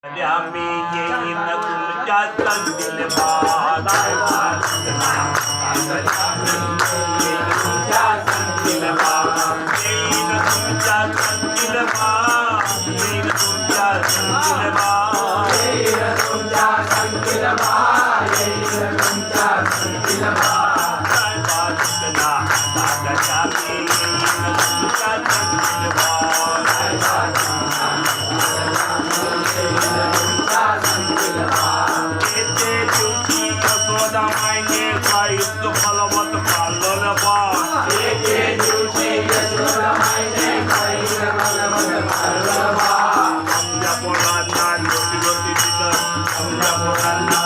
आम्ही येईन तुमच्या संगील बात येईन तुमच्या संगील बात येईन तुमच्या संगील बात येईन तुमच्या संगील बात येईन तुमच्या संगील बात येईन तुमच्या संगील बात काय बातला दादाच्या येईन तुमच्या संगील बात काय बातला फलवत पालन बा एके दिवशी यशोदा माईने गाईला फलवत पालन बा आमच्या पोरांना रोटी रोटी दिलं आमच्या पोरांना